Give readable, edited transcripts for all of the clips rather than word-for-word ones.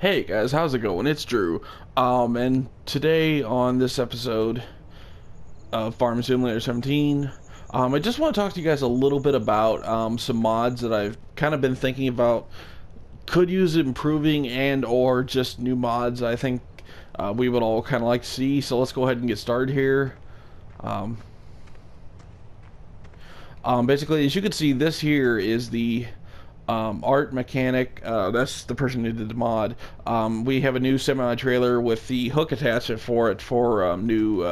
Hey guys, how's it going? It's Drew. And today on this episode of Farming Simulator 17, I just want to talk to you guys a little bit about some mods that I've kind of been thinking about. Could use improving and or just new mods I think we would all kind of like to see. So let's go ahead and get started here. Um, Basically, as you can see, this here is the art mechanic. That's the person who did the mod. We have a new semi trailer with the hook attachment for it for new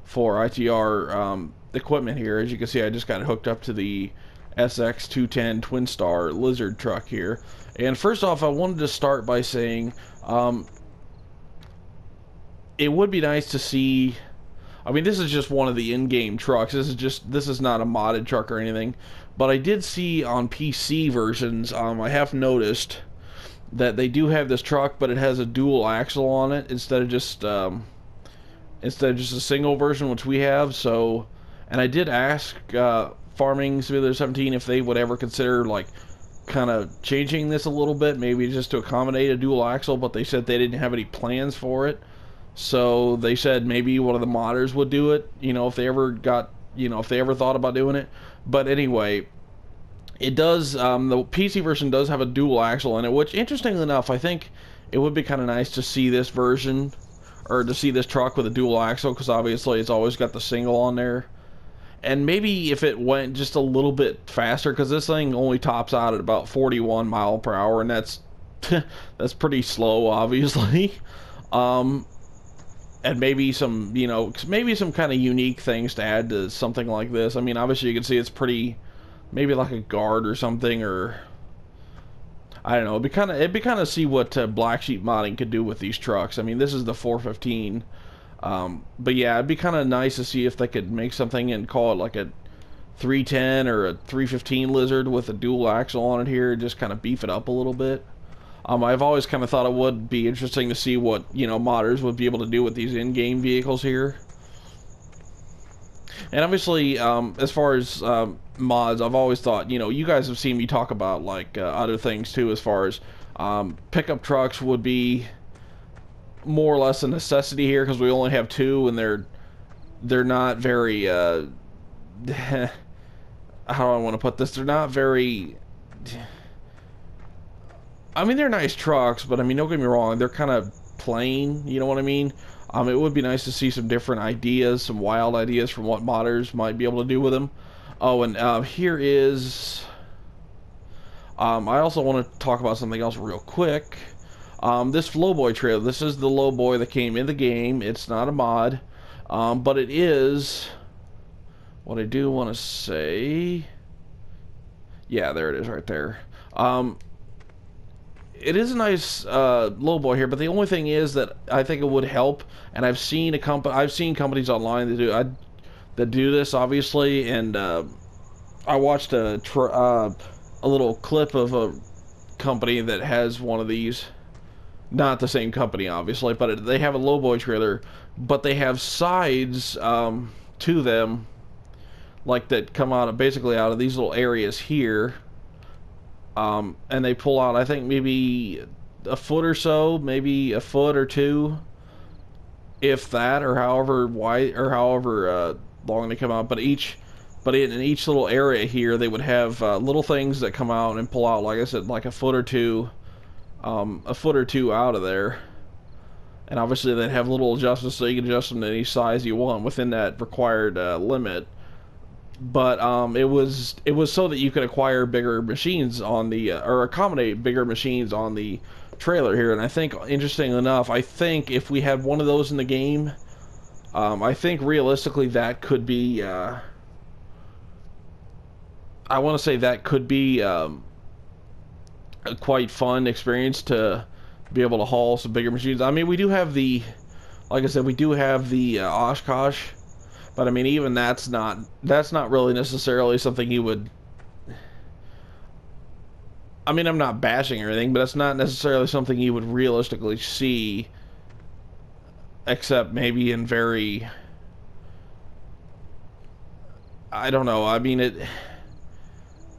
for ITR equipment here. As you can see, I just got it hooked up to the SX210 Twin Star Lizard truck here. And first off, I wanted to start by saying it would be nice to see. I mean, this is just one of the in-game trucks. This is not a modded truck or anything. But I did see on PC versions, I have noticed that they do have this truck, but it has a dual axle on it instead of just a single version, which we have. So, and I did ask Farming Simulator 17 if they would ever consider like kind of changing this a little bit, maybe just to accommodate a dual axle. But they said they didn't have any plans for it. So they said maybe one of the modders would do it, if they ever got, if they ever thought about doing it. But anyway, it does, the PC version does have a dual axle in it, which, interestingly enough, I think it would be kind of nice to see this version, or to see this truck with a dual axle, because obviously it's always got the single on there. And maybe if it went just a little bit faster, because this thing only tops out at about 41 mile per hour, and that's, that's pretty slow, obviously. Um, and maybe maybe some kind of unique things to add to something like this. I mean, obviously you can see it's pretty, maybe like a guard or something, or I don't know. It'd be kind of see what Black Sheep modding could do with these trucks. I mean, this is the 415, but yeah, it'd be kind of nice to see if they could make something and call it like a 310 or a 315 Lizard with a dual axle on it here, just kind of beef it up a little bit. I've always kind of thought it would be interesting to see what, modders would be able to do with these in-game vehicles here. And obviously, as far as mods, I've always thought, you guys have seen me talk about, like, other things, too, as far as pickup trucks would be more or less a necessity here, because we only have two, and they're not very, how do I want to put this? They're not very... I mean, they're nice trucks, but I mean, don't get me wrong, they're kind of plain, you know what I mean? It would be nice to see some different ideas, some wild ideas from what modders might be able to do with them. Oh, and here is... I also want to talk about something else real quick. This Lowboy trailer, this is the Lowboy that came in the game. It's not a mod, but it is... What I do want to say... Yeah, there it is right there. It is a nice lowboy here, but the only thing is that I think it would help, and I've seen companies online that do this, obviously, and I watched a little clip of a company that has one of these. Not the same company, obviously, but they have a lowboy trailer, but they have sides to them, like that come out of basically out of these little areas here. And they pull out, I think, maybe a foot or so, maybe a foot or two, if that, or however wide or however long they come out. But in each little area here, they would have little things that come out and pull out, like I said, like a foot or two out of there. And obviously, they'd have little adjustments, so you can adjust them to any size you want within that required limit. But it was so that you could acquire bigger machines on the or accommodate bigger machines on the trailer here. And I think, interesting enough, I think if we had one of those in the game, I think realistically that could be I want to say that could be a quite fun experience to be able to haul some bigger machines. I mean, we do have the, like I said, we do have the Oshkosh. But I mean, even that's not really necessarily something you would... I mean, I'm not bashing or anything, but it's not necessarily something you would realistically see, except maybe in very... I don't know, I mean,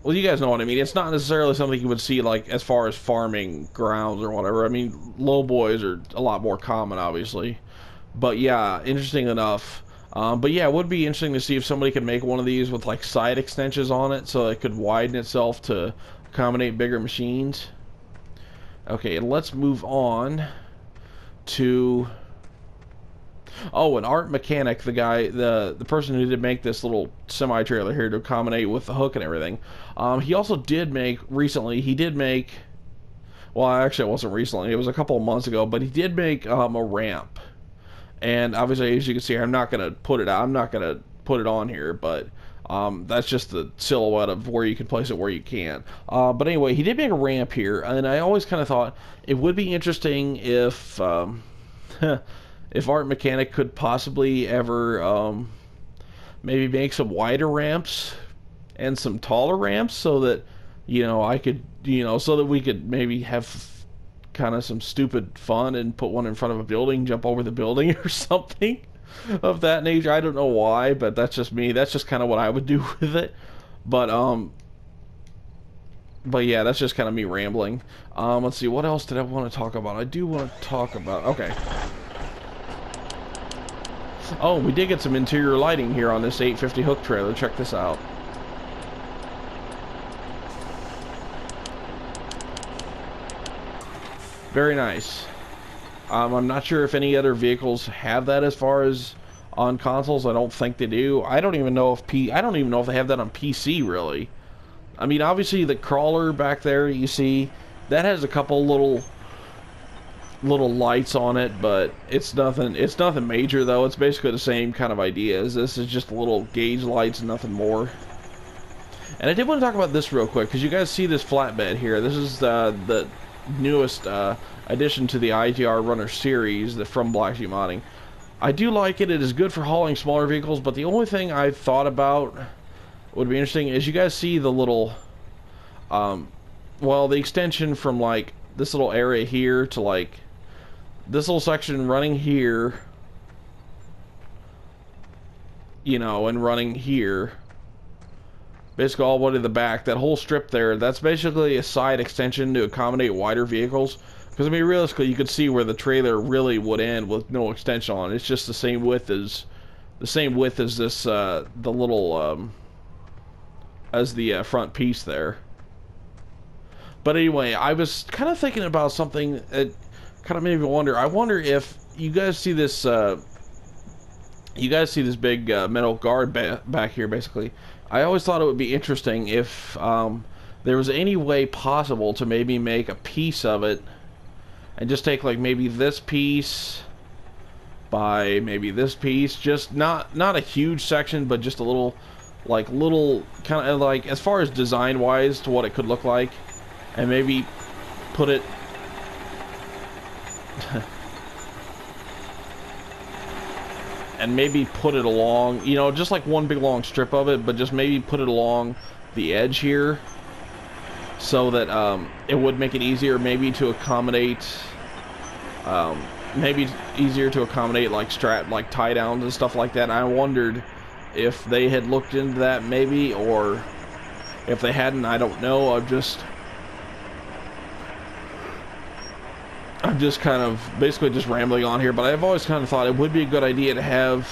well, you guys know what I mean. It's not necessarily something you would see like as far as farming grounds or whatever. I mean, low boys are a lot more common, obviously. But yeah, interesting enough. But yeah, it would be interesting to see if somebody could make one of these with like side extensions on it, so it could widen itself to accommodate bigger machines. Okay, let's move on to. Oh, an Art Mechanic, the guy, the person who did make this little semi trailer here to accommodate with the hook and everything. He also did make recently. He did make. Well, actually, it wasn't recently. It was a couple of months ago, but he did make a ramp. And obviously, as you can see, I'm not gonna put it out. I'm not gonna put it on here, but that's just the silhouette of where you can place it where you can. But anyway, he did make a ramp here, and I always kind of thought it would be interesting if if Art Mechanic could possibly ever maybe make some wider ramps and some taller ramps, so that I could so that we could maybe have kind of some stupid fun and put one in front of a building, jump over the building or something of that nature. I don't know why, but that's just me. That's just kind of what I would do with it. But yeah, that's just kind of me rambling. Let's see, what else did I want to talk about? I do want to talk about, okay. Oh, we did get some interior lighting here on this 850 hook trailer. Check this out. Very nice. I'm not sure if any other vehicles have that as far as on consoles. I don't think they do. I don't even know if they have that on PC, really. I mean, obviously the crawler back there you see, that has a couple little lights on it, but it's nothing major though. It's basically the same kind of idea as this. Is just little gauge lights and nothing more. And I did want to talk about this real quick, because you guys see this flatbed here. This is the newest addition to the ITR Runner series from Black Sheep Modding. I do like it. It is good for hauling smaller vehicles, but the only thing I thought about would be interesting is you guys see the little well, the extension from like this little area here to like this little section running here, and running here, basically all the way to the back. That whole strip there, that's basically a side extension to accommodate wider vehicles. Because I mean, realistically, you could see where the trailer really would end with no extension on it. It's just the same width as this the little as the front piece there. But anyway, I was kind of thinking about something that kind of made me wonder. I wonder if you guys see this. You guys see this big metal guard back here, basically. I always thought it would be interesting if there was any way possible to maybe make a piece of it and just take like maybe this piece by maybe this piece, just not a huge section, but just a little kind of like as far as design wise to what it could look like, and maybe put it and maybe put it along, just like one big long strip of it, but just maybe put it along the edge here, so that it would make it easier maybe to accommodate, like tie downs and stuff like that. And I wondered if they had looked into that maybe, or if they hadn't, I don't know. I'm just kind of basically just rambling on here, but I've always kind of thought it would be a good idea to have...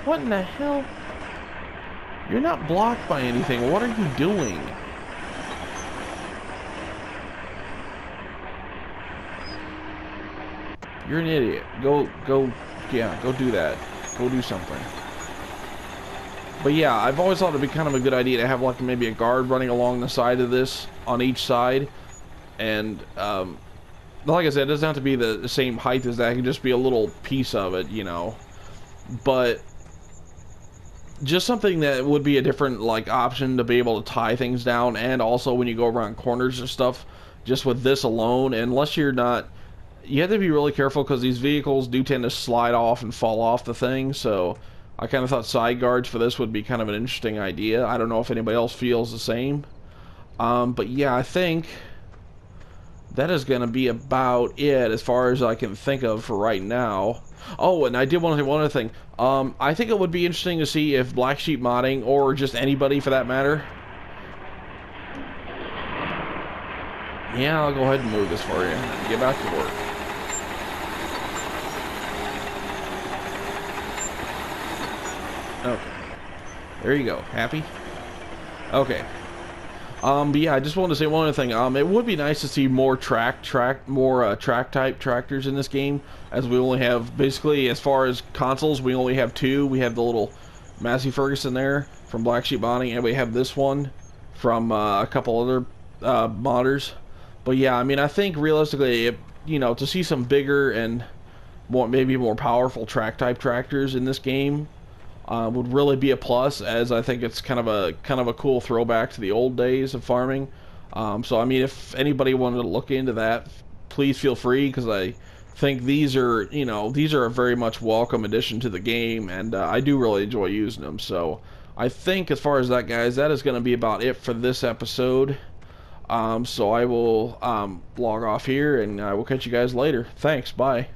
What in the hell? You're not blocked by anything. What are you doing? You're an idiot. Go do that. Go do something. But yeah, I've always thought it'd be kind of a good idea to have like maybe a guard running along the side of this on each side. And like I said, it doesn't have to be the same height as that. It can just be a little piece of it, But just something that would be a different like option to be able to tie things down, and also when you go around corners or stuff, just with this alone. Unless you're not, you have to be really careful, because these vehicles do tend to slide off and fall off the thing. So I kind of thought side guards for this would be kind of an interesting idea. I don't know if anybody else feels the same. But yeah, I think that is going to be about it as far as I can think of for right now. Oh, and I did want to say one other thing. I think it would be interesting to see if Black Sheep Modding, or just anybody for that matter. Yeah, I'll go ahead and move this for you. Get back to work. Okay. There you go. Happy? Okay. But yeah, I just wanted to say one other thing. It would be nice to see more track type tractors in this game, as we only have, basically, as far as consoles, we only have two. We have the little Massey Ferguson there from Black Sheep Modding, and we have this one from a couple other modders. But yeah, I mean, I think realistically, to see some bigger and maybe more powerful track type tractors in this game would really be a plus, as I think it's kind of a cool throwback to the old days of farming. So I mean, if anybody wanted to look into that, please feel free, because I think these are a very much welcome addition to the game, and I do really enjoy using them. So I think as far as that, guys, that is going to be about it for this episode. So I will log off here, and I will catch you guys later. Thanks. Bye.